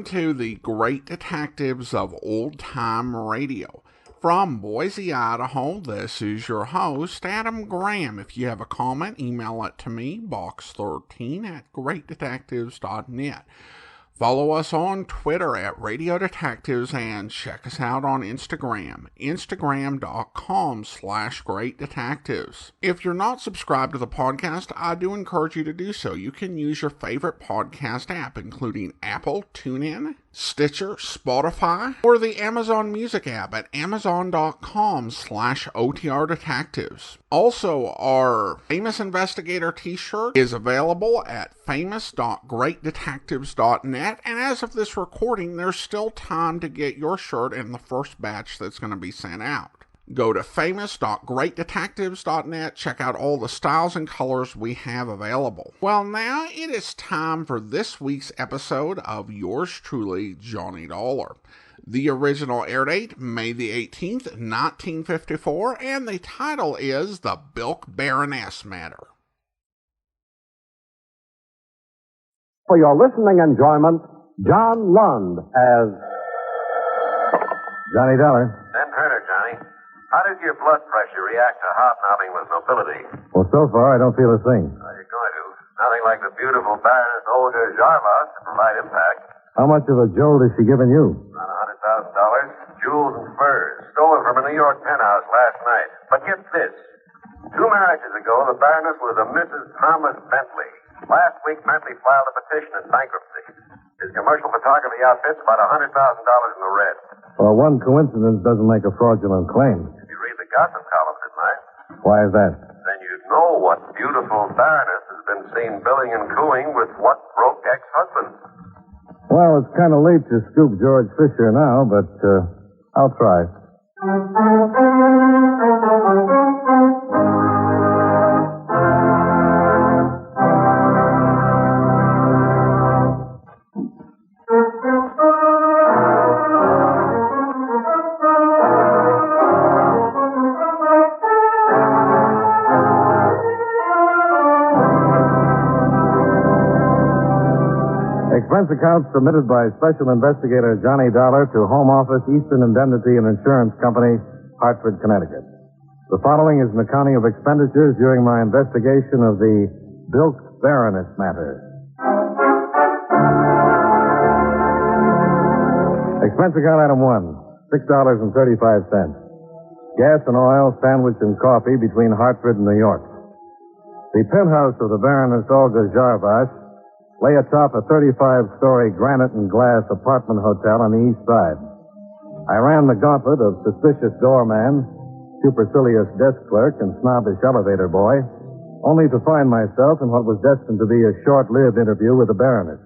to the Great Detectives of Old Time Radio. From Boise, Idaho, this is your host, Adam Graham. If you have a comment, email it to me, box13@greatdetectives.net. Follow us on Twitter at Radio Detectives and check us out on Instagram, instagram.com/Great Detectives. If you're not subscribed to the podcast, I do encourage you to do so. You can use your favorite podcast app, including Apple, TuneIn, Stitcher, Spotify, or the Amazon Music app at amazon.com/OTR Detectives. Also, our Famous Investigator t-shirt is available at famous.greatdetectives.net, and as of this recording, there's still time to get your shirt in the first batch that's going to be sent out. Go to famous.greatdetectives.net, check out all the styles and colors we have available. Well, now it is time for this week's episode of yours truly, Johnny Dollar. The original air date, May the 18th, 1954, and the title is The Bilked Baroness Matter. For your listening enjoyment, John Lund as Johnny Dollar. Ben Turner, Johnny. How did your blood pressure react to hobnobbing with nobility? Well, so far, I don't feel a thing. You're going to. Nothing like the beautiful Baroness Olga Jarvas to provide impact. How much of a jolt has she given you? Around $100,000, jewels and furs, stolen from a New York penthouse last night. But get this. 2 marriages ago, the Baroness was a Mrs. Thomas Bentley. Last week, Bentley filed a petition in bankruptcy. His commercial photography outfit's about $100,000 in the red. Well, one coincidence doesn't make a fraudulent claim. You read the gossip columns at night. Why is that? Then you'd know what beautiful Baroness has been seen billing and cooing with what broke ex-husband. Well, it's kind of late to scoop George Fisher now, but I'll try. Expense account submitted by Special Investigator Johnny Dollar to Home Office, Eastern Indemnity and Insurance Company, Hartford, Connecticut. The following is an accounting of expenditures during my investigation of the Bilked Baroness matter. Expense account item 1, $6.35. Gas and oil, sandwich and coffee between Hartford and New York. The penthouse of the Baroness Olga Jarvas lay atop a 35-story granite and glass apartment hotel on the east side. I ran the gauntlet of suspicious doorman, supercilious desk clerk, and snobbish elevator boy, only to find myself in what was destined to be a short-lived interview with the Baroness.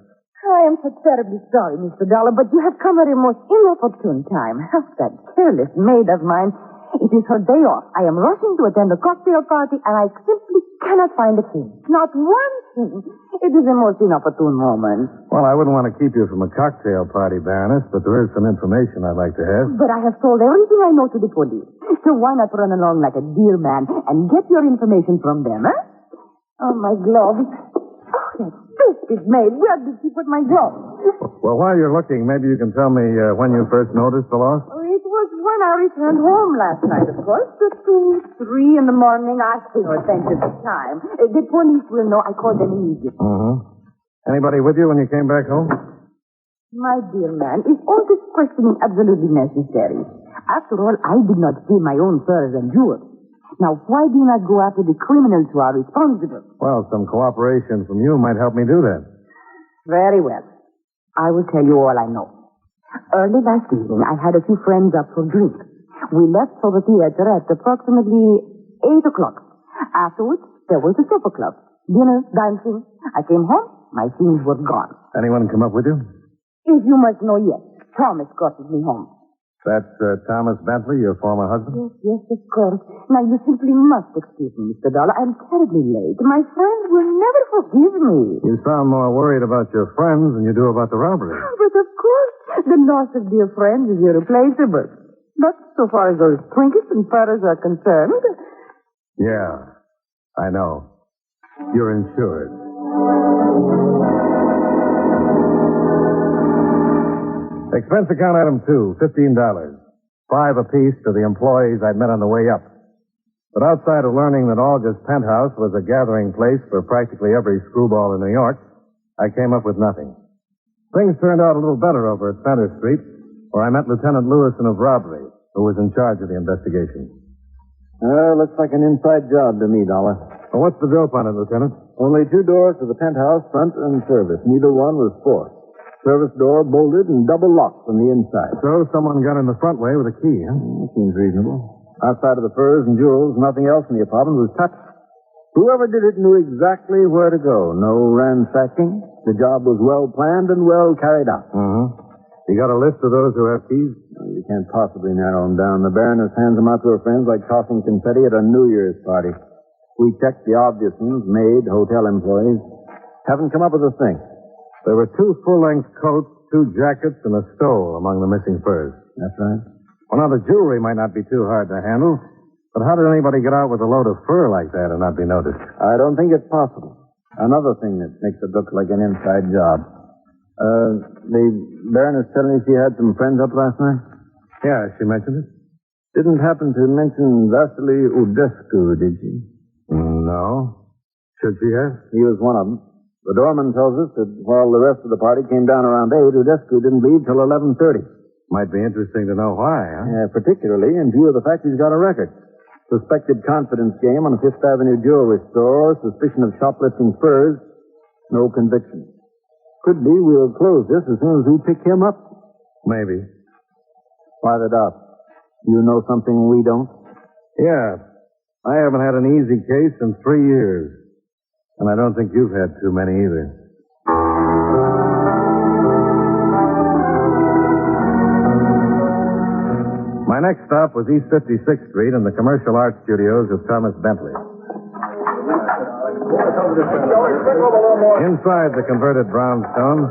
I am so terribly sorry, Mr. Dollar, but you have come at a most inopportune time. That careless maid of mine, it is her day off. I am rushing to attend a cocktail party, and I simply cannot find a thing. Not one thing. It is a most inopportune moment. Well, I wouldn't want to keep you from a cocktail party, Baroness, but there is some information I'd like to have. But I have told everything I know to the police. So why not run along like a dear man and get your information from them, eh? Oh, my gloves. Oh, that stupid maid. Where did she put my gloves? Well, while you're looking, maybe you can tell me when you first noticed the loss? It was when I returned home last night, of course. At 2, 3 in the morning. I pay no attention to time. The police will know. I called them immediately. Mm-hmm. Anybody with you when you came back home? My dear man, is all this questioning absolutely necessary? After all, I did not steal my own furs and jewels. Now, why do you not go after the criminals who are responsible? Well, some cooperation from you might help me do that. Very well. I will tell you all I know. Early last evening, I had a few friends up for drink. We left for the theater at approximately 8 o'clock. Afterwards, there was the supper club. Dinner, dancing. I came home. My things were gone. Anyone come up with you? If you must know, yes. Thomas escorted me home. That's Thomas Bentley, your former husband? Yes, of course. Now, you simply must excuse me, Mr. Dollar. I'm terribly late. My friends will never forgive me. You sound more worried about your friends than you do about the robbery. But of course, the loss of dear friends is irreplaceable. But so far as those trinkets and furs are concerned... Yeah, I know. You're insured. Expense account item 2, $15. $5 apiece to the employees I'd met on the way up. But outside of learning that Olga's penthouse was a gathering place for practically every screwball in New York, I came up with nothing. Things turned out a little better over at Center Street, where I met Lieutenant Lewison of robbery, who was in charge of the investigation. Looks like an inside job to me, Dollar. Well, what's the dope on it, Lieutenant? Only 2 doors to the penthouse, front and service. Neither one was forced. Service door bolted and double locked from the inside. So someone got in the front way with a key, huh? Seems reasonable. Outside of the furs and jewels, nothing else in the apartment was touched. Whoever did it knew exactly where to go. No ransacking. The job was well planned and well carried out. You got a list of those who have keys? You can't possibly narrow them down. The Baroness hands them out to her friends like tossing confetti at a New Year's party. We checked the obvious ones, maid, hotel employees. Haven't come up with a thing. There were 2 full-length coats, 2 jackets, and a stole among the missing furs. That's right. Well, now, the jewelry might not be too hard to handle, but how did anybody get out with a load of fur like that and not be noticed? I don't think it's possible. Another thing that makes it look like an inside job. The Baroness telling me she had some friends up last night? Yeah, she mentioned it. Didn't happen to mention Vasily Udescu, did she? No. Should she have? He was one of them. The doorman tells us that while the rest of the party came down around 8, Udescu didn't leave till 11:30. Might be interesting to know why, huh? Yeah, particularly in view of the fact he's got a record. Suspected confidence game on a Fifth Avenue jewelry store, suspicion of shoplifting furs, no conviction. Could be we'll close this as soon as we pick him up. Maybe. Why the doubt? You know something we don't? Yeah. I haven't had an easy case in 3 years. And I don't think you've had too many either. My next stop was East 56th Street in the commercial art studios of Thomas Bentley. Inside the converted brownstone,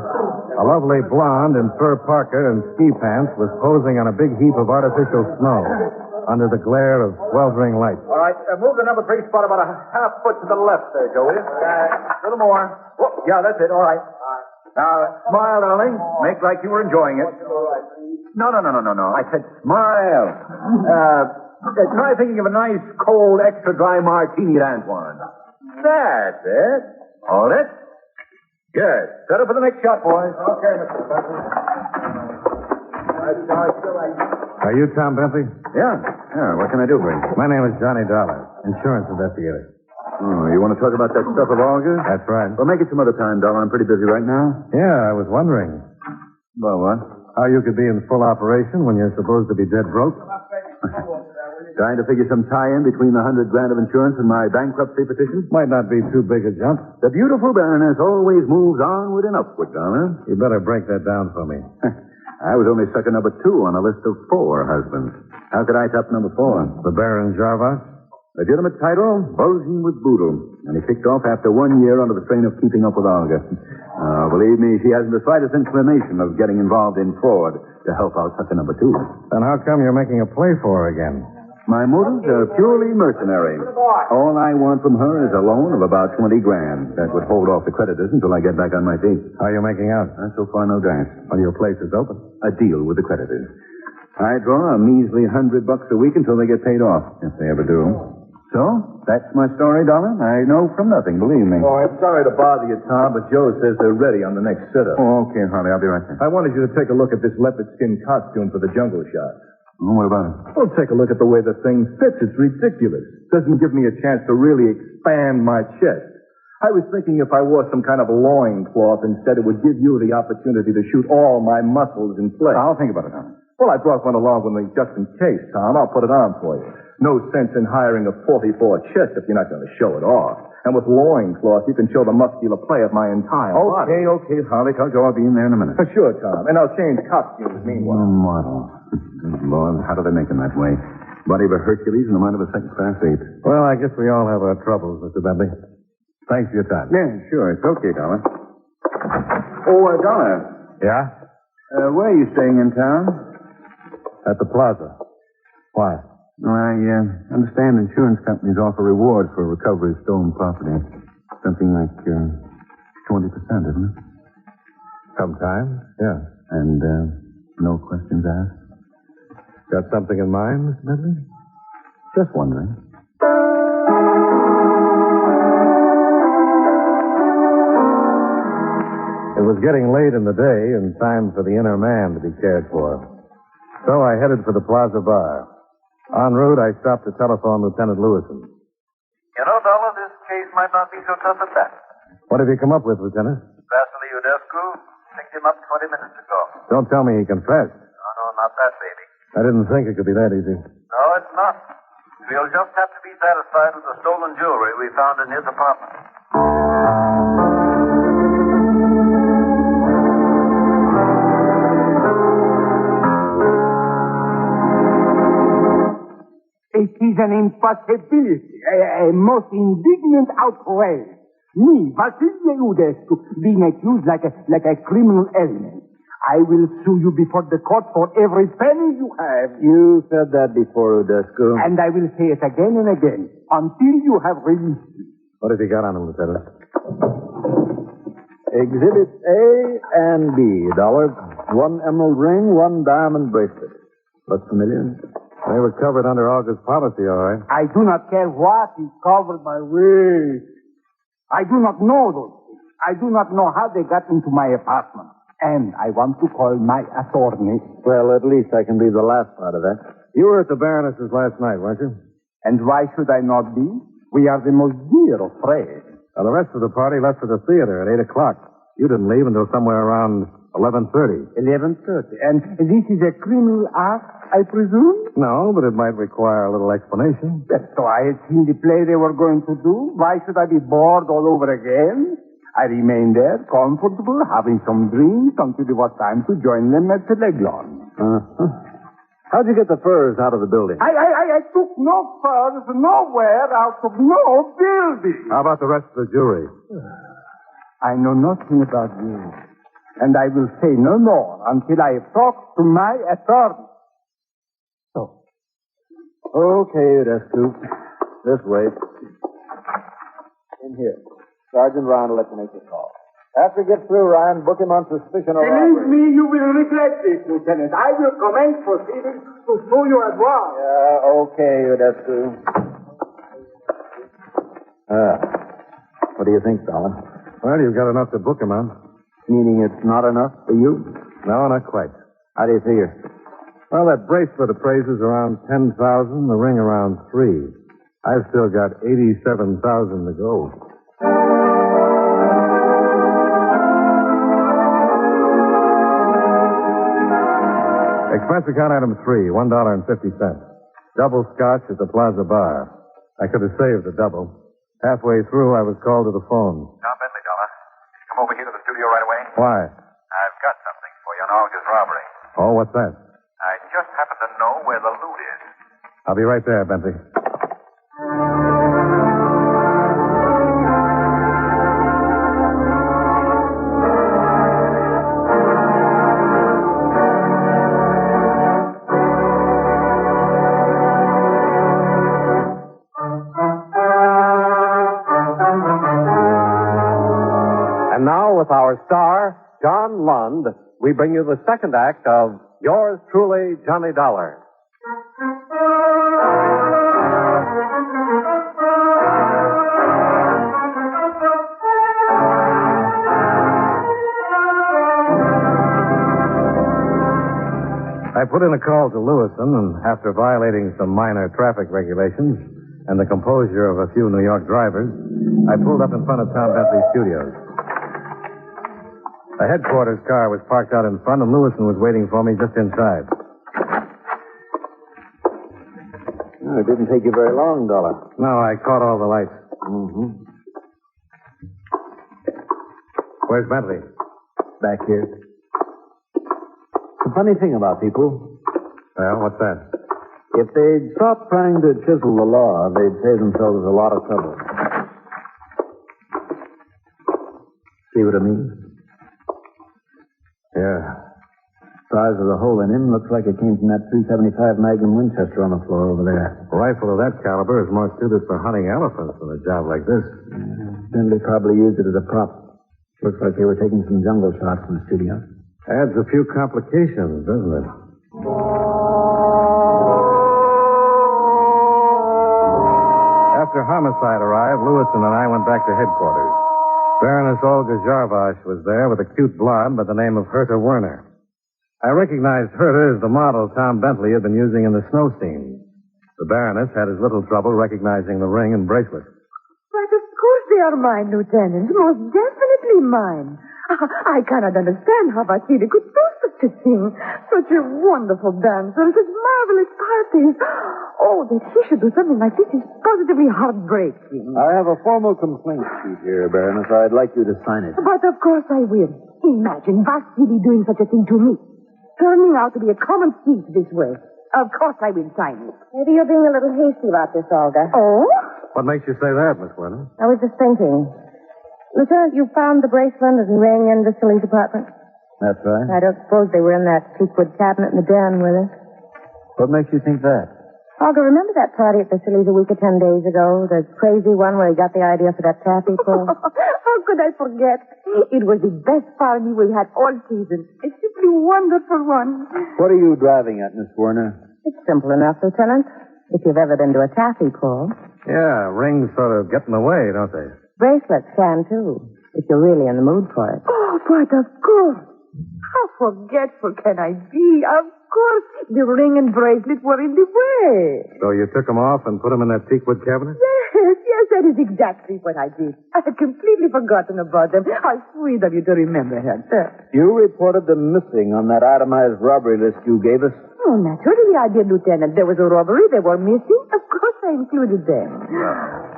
a lovely blonde in fur parka and ski pants was posing on a big heap of artificial snow under the glare of sweltering lights. All right, move the number 3 spot about a half foot to the left there, Joe, will you? A little more. Whoop. Yeah, that's it. All right. Now, smile, darling. Make like you were enjoying it. No. I said smile. Try thinking of a nice, cold, extra dry martini at Antoine. That's it. Hold it. Good. Set up for the next shot, boys. Okay, Mr. Professor. Are you Tom Bentley? Yeah. What can I do for you? My name is Johnny Dollar, insurance investigator. Oh, you want to talk about that stuff of Olga's? That's right. Well, make it some other time, Dollar. I'm pretty busy right now. Yeah, I was wondering Well, what? how you could be in full operation when you're supposed to be dead broke. Trying to figure some tie-in between the $100,000 of insurance and my bankruptcy petition? Might not be too big a jump. The beautiful Baroness always moves onward and upward, Dollar. You better break that down for me. I was only sucker number 2 on a list of 4 husbands. How could I top number 4? The Baron Jarvis? Legitimate title, Bulging with Boodle. And he kicked off after 1 year under the strain of keeping up with Olga. Believe me, she hasn't the slightest inclination of getting involved in fraud to help out sucker number 2. Then how come you're making a play for her again? My motives are purely mercenary. All I want from her is a loan of about $20,000. That would hold off the creditors until I get back on my feet. How are you making out? So far, no dice. Well, your place is open. A deal with the creditors. I draw a measly $100 a week until they get paid off, if they ever do. So, that's my story, Dollar. I know from nothing, believe me. Oh, I'm sorry to bother you, Tom, but Joe says they're ready on the next sitter. Oh, okay, Harley. I'll be right there. I wanted you to take a look at this leopard skin costume for the jungle shot. Oh, what about it? Well, take a look at the way the thing fits. It's ridiculous. Doesn't give me a chance to really expand my chest. I was thinking if I wore some kind of loincloth instead, it would give you the opportunity to shoot all my muscles in place. I'll think about it, Harley. Well, I brought one along with me just in case, Tom. I'll put it on for you. No sense in hiring a 44 chest if you're not going to show it off. And with loincloth, you can show the muscular play of my entire body. Okay, Harley. Tell Joe I'll be in there in a minute. Sure, Tom. And I'll change costumes meanwhile. Model. Good Lord, how do they make him that way? Body of a Hercules and the mind of a second-class ape. Well, I guess we all have our troubles, Mr. Bentley. Thanks for your time. Yeah, sure. It's okay, Dollar. Oh, Dollar. Yeah? Where are you staying in town? At the plaza. Why? I understand insurance companies offer rewards for recovery of stolen property. Something like 20%, isn't it? Sometimes, yeah. And No questions asked? Got something in mind, Mr. Bentley? Just wondering. It was getting late in the day and time for the inner man to be cared for. So I headed for the Plaza Bar. En route, I stopped to telephone Lieutenant Lewison. You know, Dollar, this case might not be so tough at that. What have you come up with, Lieutenant? Vasily Udescu picked him up 20 minutes ago. Don't tell me he confessed. No, not that baby. I didn't think it could be that easy. No, it's not. We'll just have to be satisfied with the stolen jewelry we found in his apartment. It is an impossibility, a most indignant outrage. Me, Vasily Udescu, being accused like a criminal element. I will sue you before the court for every penny you have. You said that before, Udescu. And I will say it again and again until you have released me. What have you got on him, Lieutenant? Exhibits A and B, Dollar. One emerald ring, one diamond bracelet. Look familiar? They were covered under August policy, all right. I do not care what is covered my way. I do not know those things. I do not know how they got into my apartment. And I want to call my attorney. Well, at least I can be the last part of that. You were at the Baroness's last night, weren't you? And why should I not be? We are the most dear of friends. Well, the rest of the party left for the theater at 8 o'clock. You didn't leave until somewhere around 11:30. 11:30. And this is a criminal act, I presume? No, but it might require a little explanation. Yes, so I had seen the play they were going to do. Why should I be bored all over again? I remained there, comfortable, having some drinks until it was time to join them at the leg lawn. How'd you get the furs out of the building? I took no furs nowhere out of no building. How about the rest of the jury? I know nothing about you. And I will say no more until I have talked to my attorney. So. Okay, Udescu. This way. In here. Sergeant Ryan will let you make the call. After he gets through, Ryan, book him on suspicion of Believe robbery. me, you will regret this, Lieutenant. I will commence proceedings to sue you at once. Okay, Udescu. What do you think, Dollar? Well, you've got enough to book him on. Meaning it's not enough for you? No, not quite. How do you figure? Well, that bracelet appraises around 10,000, the ring around 3. I've still got 87,000 to go. Expense account item 3, $1.50. Double scotch at the Plaza Bar. I could have saved the double. Halfway through, I was called to the phone. Tom Bentley, Dollar. Come over here to the studio right away. Why? I've got something for you on August robbery. Oh, what's that? I just happen to know where the loot is. I'll be right there, Bentley. And now, with our star, John Lund, we bring you the second act of Yours Truly, Johnny Dollar. I put in a call to Lewison, and after violating some minor traffic regulations and the composure of a few New York drivers, I pulled up in front of Tom Bentley's studios. The headquarters car was parked out in front, and Lewison was waiting for me just inside. Oh, it didn't take you very long, Dollar. No, I caught all the lights. Mm-hmm. Where's Bentley? Back here. The funny thing about people, Well, what's that? if they'd stop trying to chisel the law, they'd save themselves a lot of trouble. See what I mean? Yeah. Size of the hole in him looks like it came from that .375 Magnum Winchester on the floor over there. A rifle of that caliber is more suited for hunting elephants than a job like this. Bentley probably used it as a prop. Looks like they were taking some jungle shots in the studio. Adds a few complications, doesn't it? After homicide arrived, Lewison and I went back to headquarters. Baroness Olga Jarvash was there with a cute blonde by the name of Herta Werner. I recognized Herta as the model Tom Bentley had been using in the snow scene. The Baroness had as little trouble recognizing the ring and bracelet. But of course they are mine, Lieutenant. Most definitely mine. I cannot understand how Vasily could do such a thing. Such a wonderful dancer and such marvelous parties. Oh, that he should do something like this is positively heartbreaking. I have a formal complaint sheet here, Baroness. I'd like you to sign it. But of course I will. Imagine Vasily doing such a thing to me. Turning out to be a common thief this way. Of course I will sign it. Maybe you're being a little hasty about this, Olga. Oh? What makes you say that, Miss Werner? I was just thinking. Lieutenant, you found the bracelet and ring in Vasily's apartment? That's right. I don't suppose they were in that teakwood cabinet in the den with us. What makes you think that? Olga, remember that party at Vasily's a week or 10 days ago? The crazy one where he got the idea for that taffy pull? How could I forget? It was the best party we had all season. A simply wonderful one. What are you driving at, Miss Werner? It's simple enough, Lieutenant. If you've ever been to a taffy pull. Yeah, rings sort of get in the way, don't they? Bracelets can, too, if you're really in the mood for it. Oh, but of course. How forgetful can I be? Of course, the ring and bracelet were in the way. So you took them off and put them in that teakwood cabinet? Yes, that is exactly what I did. I had completely forgotten about them. How sweet of you to remember, Hunter. You reported them missing on that itemized robbery list you gave us. Oh, naturally I did, Lieutenant. There was a robbery. They were missing. Of course I included them.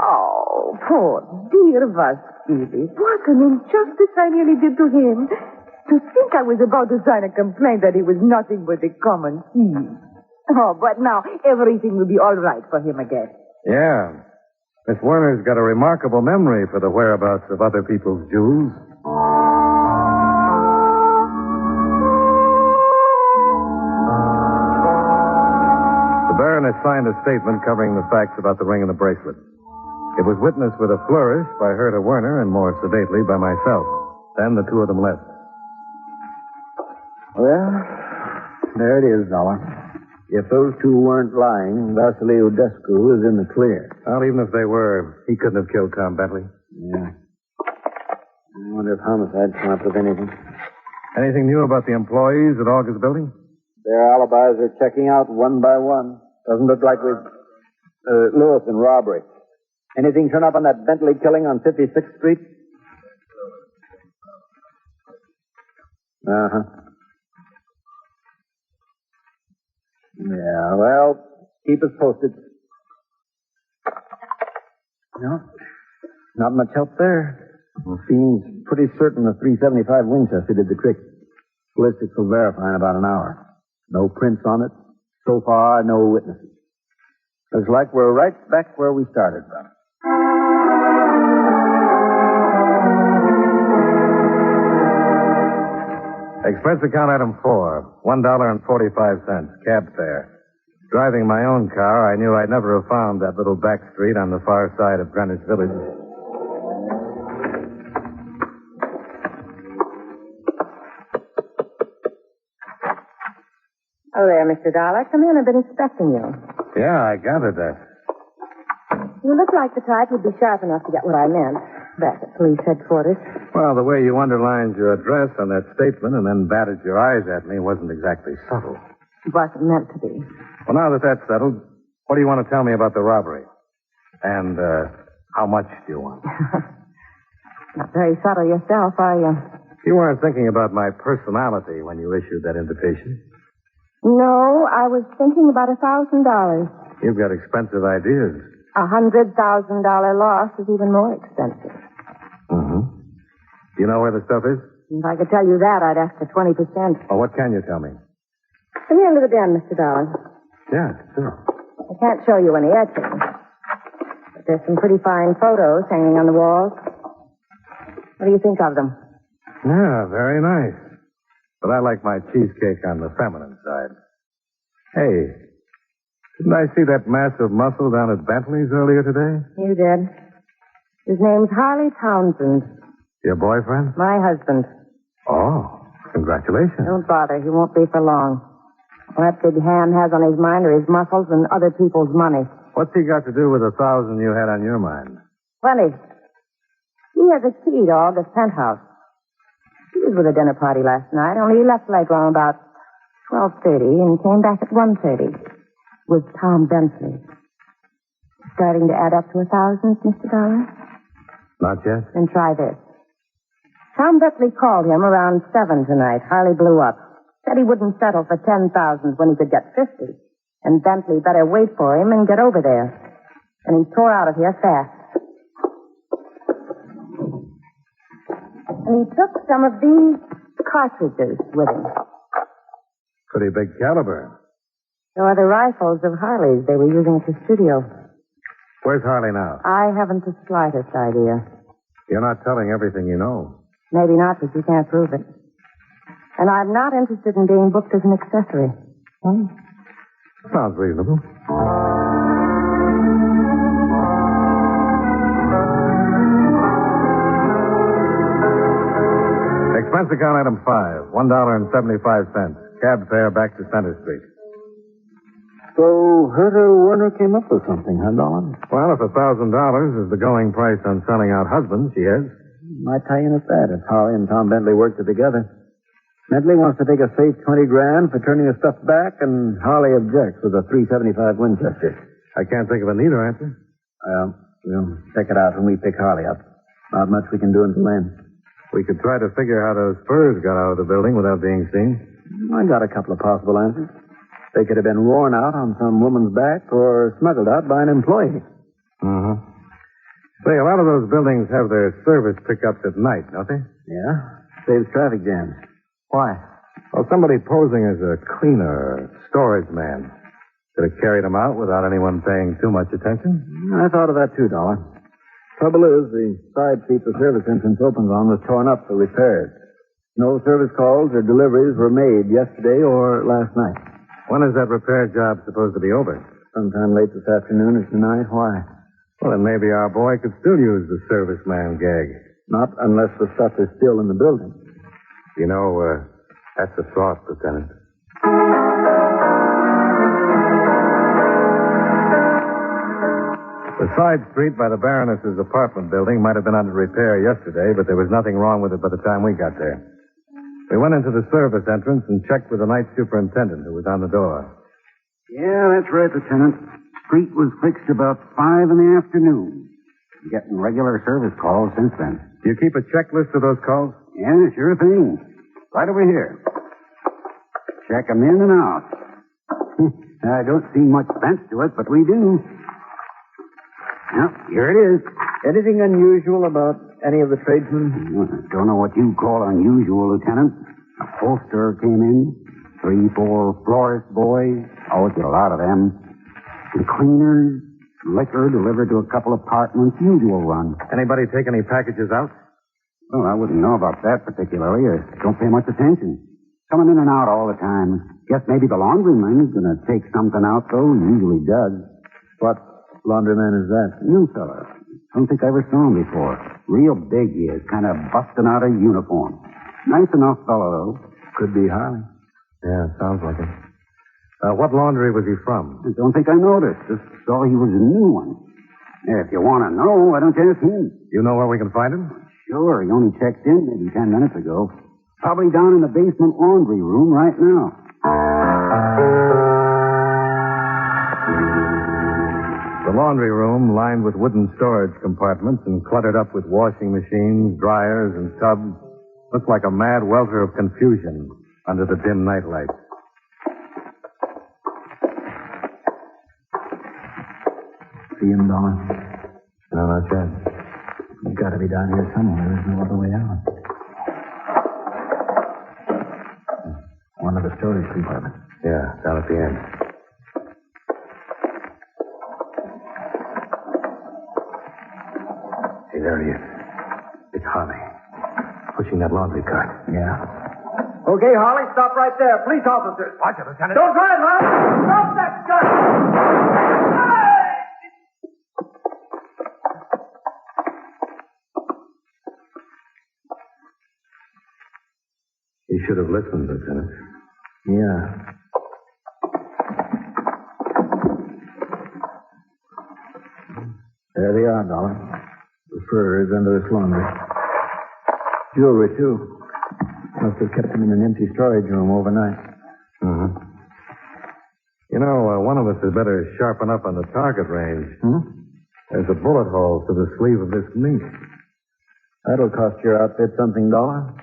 Oh, poor dear Vasily. What an injustice I nearly did to him. To think I was about to sign a complaint that he was nothing but a common thief. Oh, but now everything will be all right for him again. Yeah. Miss Werner's got a remarkable memory for the whereabouts of other people's jewels. The Baroness signed a statement covering the facts about the ring and the bracelet. It was witnessed with a flourish by Herta Werner and more sedately by myself. Then the two of them left. Well, there it is, Dollar. If those two weren't lying, Vasily Udescu is in the clear. Well, even if they were, he couldn't have killed Tom Bentley. Yeah. I wonder if homicide come up with anything. Anything new about the employees at Olga's building? Their alibis are checking out one by one. Doesn't look like we've... Lewis and robbery. Anything turn up on that Bentley killing on 56th Street? Uh-huh. Yeah, well, keep us posted. No, not much help there. It seems pretty certain the .375 Winchester did the trick. Ballistics will verify in about an hour. No prints on it. So far, no witnesses. Looks like we're right back where we started from. Expense account item 4, $1.45, cab fare. Driving my own car, I knew I'd never have found that little back street on the far side of Greenwich Village. Oh, there, Mr. Dollar. Come in. I've been expecting you. Yeah, I gathered that. You look like the type who'd be sharp enough to get what I meant. Back at police headquarters. Well, the way you underlined your address on that statement and then batted your eyes at me wasn't exactly subtle. It wasn't meant to be. Well, now that that's settled, what do you want to tell me about the robbery? And, how much do you want? Not very subtle yourself, are you? You weren't thinking about my personality when you issued that invitation. No, I was thinking about $1,000. You've got expensive ideas. $100,000 loss is even more expensive. Mm-hmm. Do you know where the stuff is? If I could tell you that, I'd ask for 20%. Well, what can you tell me? Come here into the den, Mr. Dollar. Yeah, sure. I can't show you any etching. But there's some pretty fine photos hanging on the walls. What do you think of them? Yeah, very nice. But I like my cheesecake on the feminine side. Hey, didn't I see that massive muscle down at Bentley's earlier today? You did. His name's Harley Townsend. Your boyfriend? My husband. Oh. Congratulations. Don't bother. He won't be for long. All that big hand has on his mind are his muscles and other people's money. What's he got to do with 1,000 you had on your mind? Plenty. He has a key to August's penthouse. He was with a dinner party last night, only he left like around about 12:30 and came back at 1:30 with Tom Bentley. Starting to add up to 1,000, Mr. Dollar? Not yet. Then try this. Tom Bentley called him around 7 tonight. Harley blew up. Said he wouldn't settle for 10,000 when he could get 50. And Bentley better wait for him and get over there. And he tore out of here fast. And he took some of these cartridges with him. Pretty big caliber. So are the rifles of Harley's they were using at the studio. Where's Harley now? I haven't the slightest idea. You're not telling everything you know. Maybe not, but you can't prove it. And I'm not interested in being booked as an accessory. Sounds reasonable. Expense account item 5, $1.75. Cab fare back to Center Street. So, Herta Werner came up with something, huh, Dolan? Well, if $1,000 is the going price on selling out husbands, she is. Might tie in at that if Harley and Tom Bentley worked it together. Bentley wants to take a safe $20,000 for turning the stuff back, and Harley objects with a .375 Winchester. I can't think of a neater answer. We'll check it out when we pick Harley up. Not much we can do until then. We could try to figure how those furs got out of the building without being seen. I got a couple of possible answers. They could have been worn out on some woman's back or smuggled out by an employee. Uh-huh. Say, a lot of those buildings have their service pickups at night, don't they? Yeah. Saves traffic jams. Why? Well, somebody posing as a cleaner or storage man could have carried them out without anyone paying too much attention. I thought of that too, Dollar. Trouble is, the side seat the service entrance opens on was torn up for repairs. No service calls or deliveries were made yesterday or last night. When is that repair job supposed to be over? Sometime late this afternoon or tonight. Why? Well, then maybe our boy could still use the serviceman gag. Not unless the stuff is still in the building. You know, that's the thought, Lieutenant. The side street by the Baroness's apartment building might have been under repair yesterday, but there was nothing wrong with it by the time we got there. We went into the service entrance and checked with the night superintendent who was on the door. Yeah, that's right, Lieutenant. Street was fixed about 5 in the afternoon. Getting regular service calls since then. Do you keep a checklist of those calls? Yeah, sure thing. Right over here. Check 'em in and out. I don't see much sense to it, but we do. Yep, here it is. Anything unusual about any of the tradesmen? Don't know what you call unusual, Lieutenant. A poster came in. 3, 4 florist boys. Always get a lot of them. And cleaners. Liquor delivered to a couple apartments. Usual run. Anybody take any packages out? Well, I wouldn't know about that particularly. I don't pay much attention. Coming in and out all the time. Guess maybe the laundryman's going to take something out, though. He usually does. What laundryman is that? New fella. Don't think I ever saw him before. Real big he is. Kind of busting out of uniform. Nice enough fellow, though. Could be Harley. Yeah, sounds like it. What laundry was he from? I don't think I noticed. Just saw he was a new one. If you want to know, why don't you ask him? You know where we can find him? Sure. He only checked in maybe 10 minutes ago. Probably down in the basement laundry room right now. The laundry room, lined with wooden storage compartments and cluttered up with washing machines, dryers, and tubs, looked like a mad welter of confusion under the dim nightlight. See him, Dollar? No, not yet. He's got to be down here somewhere. There's no other way out. One of the storage compartments. Yeah, down at the end. Hey, there he is. It's Harley. Pushing that laundry cart. Yeah. Okay, Harley, stop right there. Police officers. Watch it, Lieutenant. Don't drive, Harley. Stop that gun. He should have listened, Lieutenant. Yeah. There they are, Dollar. The furs under this laundry. Jewelry, too. Must have kept them in an empty storage room overnight. Uh-huh. You know, one of us had better sharpen up on the target range. There's a bullet hole to the sleeve of this mink. That'll cost your outfit something, Dollar.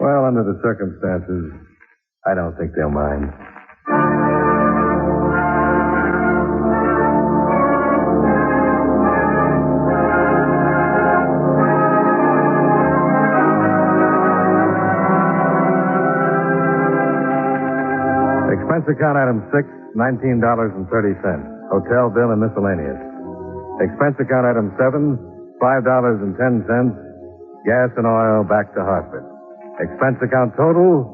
Well, under the circumstances, I don't think they'll mind. Expense account item 6, $19.30. Hotel bill and miscellaneous. Expense account item 7, $5.10. Gas and oil back to Hartford. Expense account total,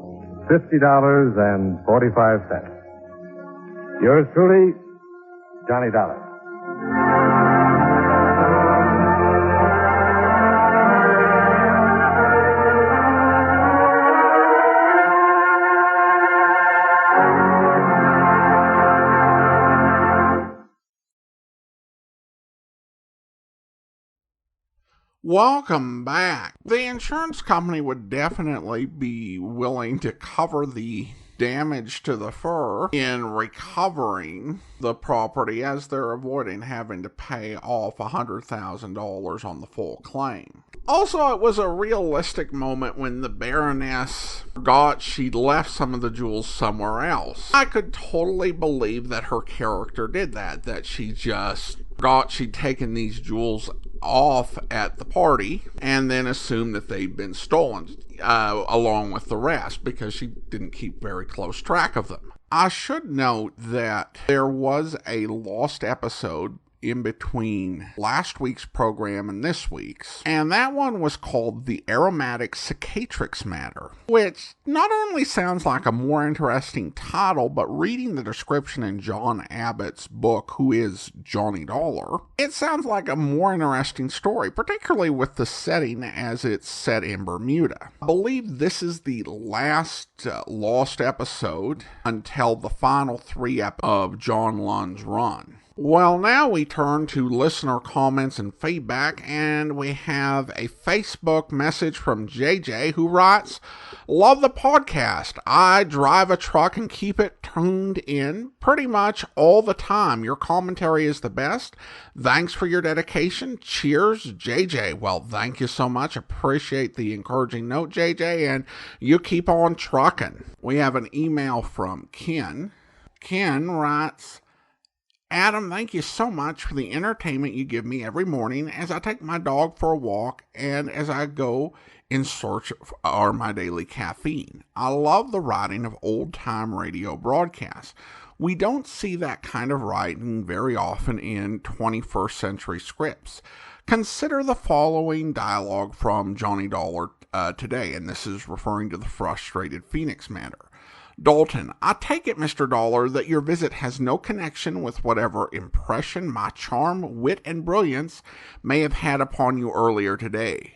$50.45. Yours truly, Johnny Dollar. Welcome back. The insurance company would definitely be willing to cover the damage to the fur in recovering the property, as they're avoiding having to pay off $100,000 on the full claim. Also, it was a realistic moment when the Baroness forgot she'd left some of the jewels somewhere else. I could totally believe that her character did that she just forgot she'd taken these jewels off at the party and then assumed that they'd been stolen along with the rest, because she didn't keep very close track of them. I should note that there was a lost episode in between last week's program and this week's, and that one was called The Aromatic Cicatrix Matter, which not only sounds like a more interesting title, but reading the description in John Abbott's book, Who is Johnny Dollar, it sounds like a more interesting story, particularly with the setting as it's set in Bermuda. I believe this is the last lost episode until the final 3 episodes of John Lund's run. Well, now we turn to listener comments and feedback, and we have a Facebook message from JJ who writes, "Love the podcast. I drive a truck and keep it tuned in pretty much all the time. Your commentary is the best. Thanks for your dedication. Cheers, JJ." Well, thank you so much. Appreciate the encouraging note, JJ, and you keep on trucking. We have an email from Ken. Ken writes, "Adam, thank you so much for the entertainment you give me every morning as I take my dog for a walk and as I go in search for my daily caffeine. I love the writing of old-time radio broadcasts. We don't see that kind of writing very often in 21st century scripts. Consider the following dialogue from Johnny Dollar today," and this is referring to the frustrated Phoenix matter. "Dalton, I take it, Mr. Dollar, that your visit has no connection with whatever impression my charm, wit, and brilliance may have had upon you earlier today."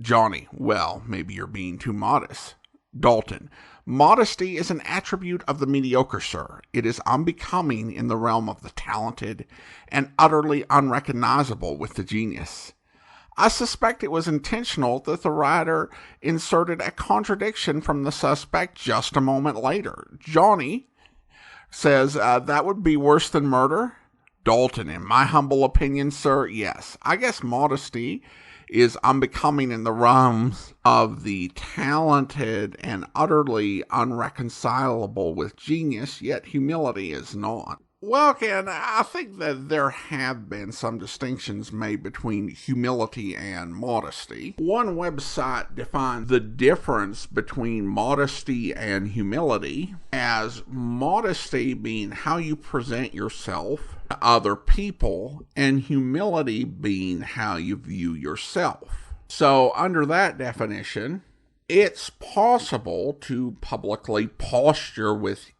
Johnny, "Well, maybe you're being too modest." Dalton, "Modesty is an attribute of the mediocre, sir. It is unbecoming in the realm of the talented and utterly unrecognizable with the genius." I suspect it was intentional that the writer inserted a contradiction from the suspect just a moment later. Johnny says, "That would be worse than murder?" Dalton, "In my humble opinion, sir, yes. I guess modesty is unbecoming in the realms of the talented and utterly unreconcilable with genius, yet humility is not." Well, Ken, I think that there have been some distinctions made between humility and modesty. One website defined the difference between modesty and humility as modesty being how you present yourself to other people, and humility being how you view yourself. So, under that definition, it's possible to publicly posture with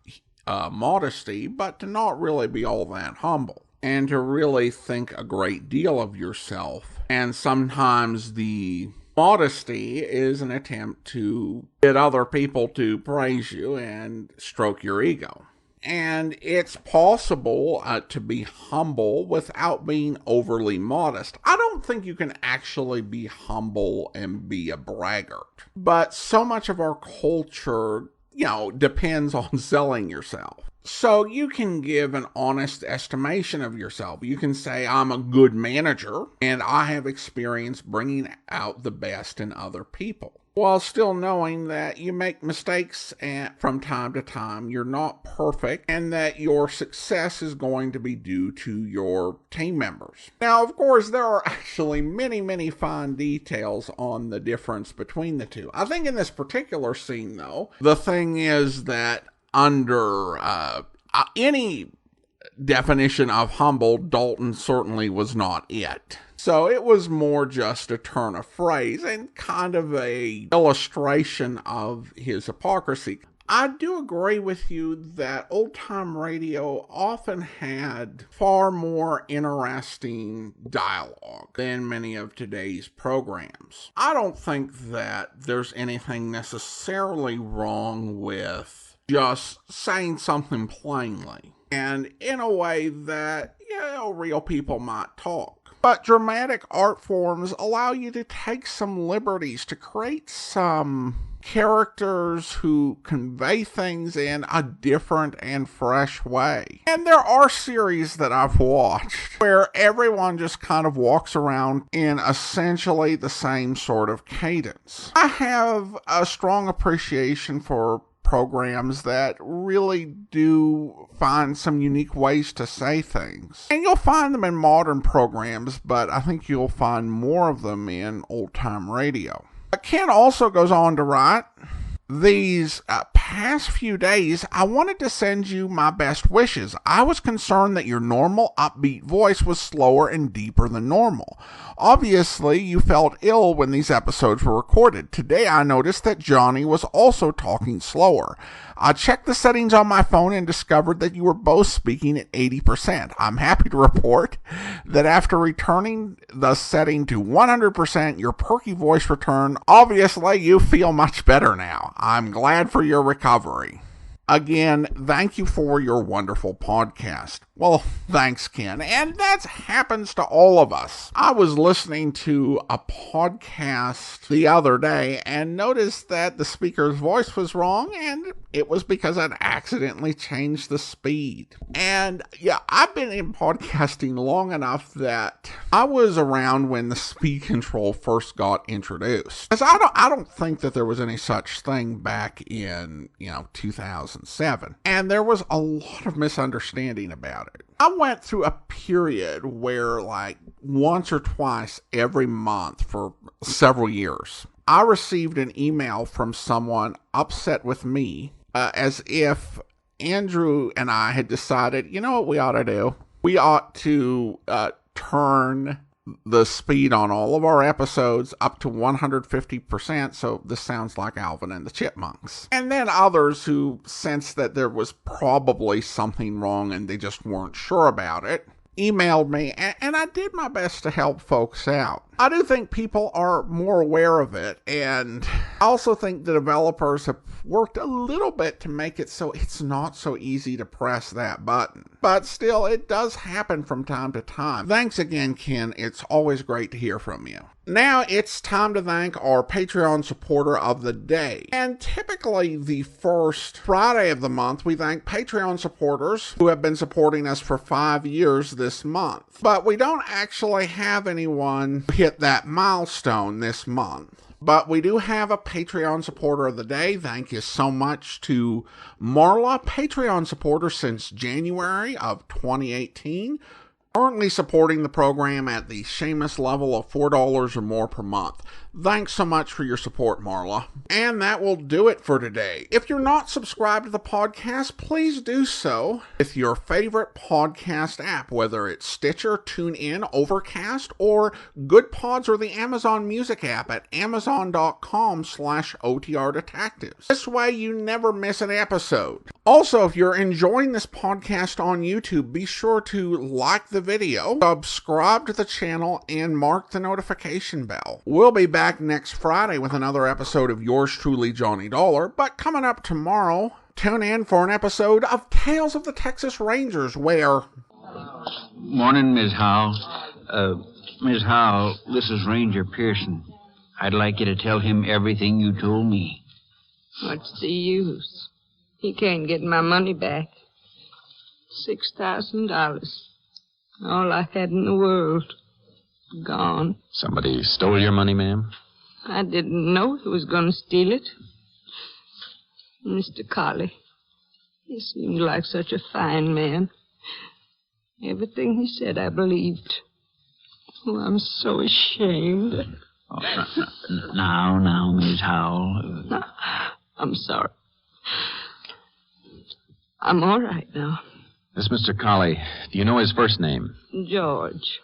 modesty, but to not really be all that humble, and to really think a great deal of yourself. And sometimes the Modesty is an attempt to get other people to praise you and stroke your ego. And it's possible to be humble without being overly modest. I don't think you can actually be humble and be a braggart. But so much of our culture, depends on selling yourself. So you can give an honest estimation of yourself. You can say, I'm a good manager, and I have experience bringing out the best in other people, while still knowing that you make mistakes from time to time. You're not perfect, and that your success is going to be due to your team members. Now, of course, there are actually many, many fine details on the difference between the two. I think in this particular scene, though, the thing is that under any definition of humble, Dalton certainly was not it. So it was more just a turn of phrase and kind of a illustration of his hypocrisy. I do agree with you that old-time radio often had far more interesting dialogue than many of today's programs. I don't think that there's anything necessarily wrong with just saying something plainly and in a way that, real people might talk. But dramatic art forms allow you to take some liberties to create some characters who convey things in a different and fresh way. And there are series that I've watched where everyone just kind of walks around in essentially the same sort of cadence. I have a strong appreciation for programs that really do find some unique ways to say things. And you'll find them in modern programs, but I think you'll find more of them in old-time radio. Ken also goes on to write, these past few days, I wanted to send you my best wishes. I was concerned that your normal upbeat voice was slower and deeper than normal. Obviously, you felt ill when these episodes were recorded. Today, I noticed that Johnny was also talking slower. I checked the settings on my phone and discovered that you were both speaking at 80%. I'm happy to report that after returning the setting to 100%, your perky voice returned. Obviously, you feel much better now. I'm glad for your recovery. Again, thank you for your wonderful podcast. Well, thanks, Ken. And that happens to all of us. I was listening to a podcast the other day and noticed that the speaker's voice was wrong, and it was because I'd accidentally changed the speed. And I've been in podcasting long enough that I was around when the speed control first got introduced. Because I don't think that there was any such thing back in, 2007. And there was a lot of misunderstanding about it. I went through a period where once or twice every month for several years, I received an email from someone upset with me as if Andrew and I had decided, you know what we ought to do? We ought to turn the speed on all of our episodes up to 150%, so this sounds like Alvin and the Chipmunks. And then others who sensed that there was probably something wrong and they just weren't sure about it, emailed me, and I did my best to help folks out. I do think people are more aware of it, and I also think the developers have worked a little bit to make it so it's not so easy to press that button. But still, it does happen from time to time. Thanks again, Ken. It's always great to hear from you. Now it's time to thank our Patreon supporter of the day. And typically the first Friday of the month, we thank Patreon supporters who have been supporting us for 5 years this month. But we don't actually have anyone hit that milestone this month. But we do have a Patreon supporter of the day. Thank you so much to Marla, Patreon supporter since January of 2018. Currently supporting the program at the shameless level of $4 or more per month. Thanks so much for your support, Marla. And that will do it for today. If you're not subscribed to the podcast, please do so with your favorite podcast app, whether it's Stitcher, TuneIn, Overcast, or Good Pods or the Amazon Music app at amazon.com/OTR Detectives. This way you never miss an episode. Also, if you're enjoying this podcast on YouTube, be sure to like the video, subscribe to the channel, and mark the notification bell. We'll be back next Friday with another episode of yours truly, Johnny Dollar, but coming up tomorrow, tune in for an episode of Tales of the Texas Rangers, where... Morning, Miss Howell. Miss Howell, this is Ranger Pearson. I'd like you to tell him everything you told me. What's the use? He can't get my money back. $6,000. All I had in the world. Gone. Somebody stole your money, ma'am? I didn't know he was going to steal it. Mr. Colley. He seemed like such a fine man. Everything he said I believed. Oh, I'm so ashamed. Oh, now, Miss Howell. No, I'm sorry. I'm all right now. This Mr. Colley, do you know his first name? George.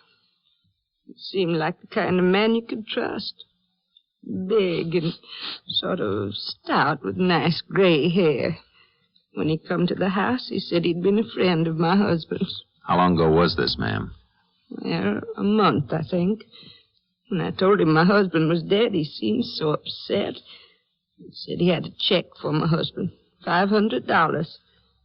He seemed like the kind of man you could trust. Big and sort of stout with nice gray hair. When he come to the house, he said he'd been a friend of my husband's. How long ago was this, ma'am? Well, a month, I think. When I told him my husband was dead, he seemed so upset. He said he had a check for my husband. $500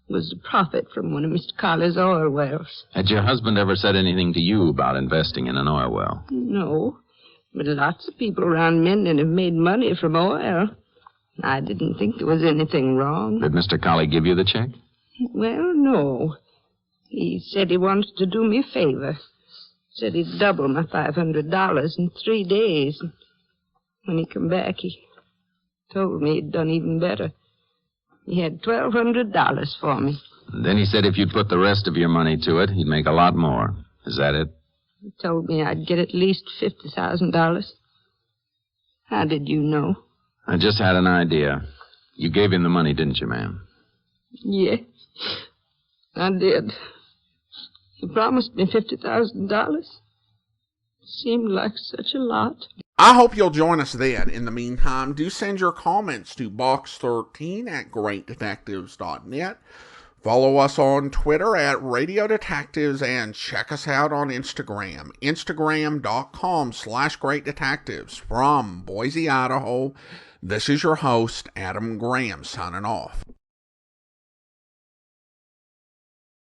was the profit from one of Mr. Colley's oil wells. Had your husband ever said anything to you about investing in an oil well? No, but lots of people around Minden have made money from oil. I didn't think there was anything wrong. Did Mr. Colley give you the check? Well, no. He said he wanted to do me a favor. Said he'd double my $500 in 3 days. When he come back, he told me he'd done even better. He had $1,200 for me. And then he said if you'd put the rest of your money to it, he'd make a lot more. Is that it? He told me I'd get at least $50,000. How did you know? I just had an idea. You gave him the money, didn't you, ma'am? Yes, I did. He promised me $50,000. Seemed like such a lot. I hope you'll join us then. In the meantime, do send your comments to box13@greatdetectives.net. Follow us on Twitter at Radio Detectives and check us out on Instagram. Instagram.com/greatdetectives. From Boise, Idaho, this is your host, Adam Graham, signing off.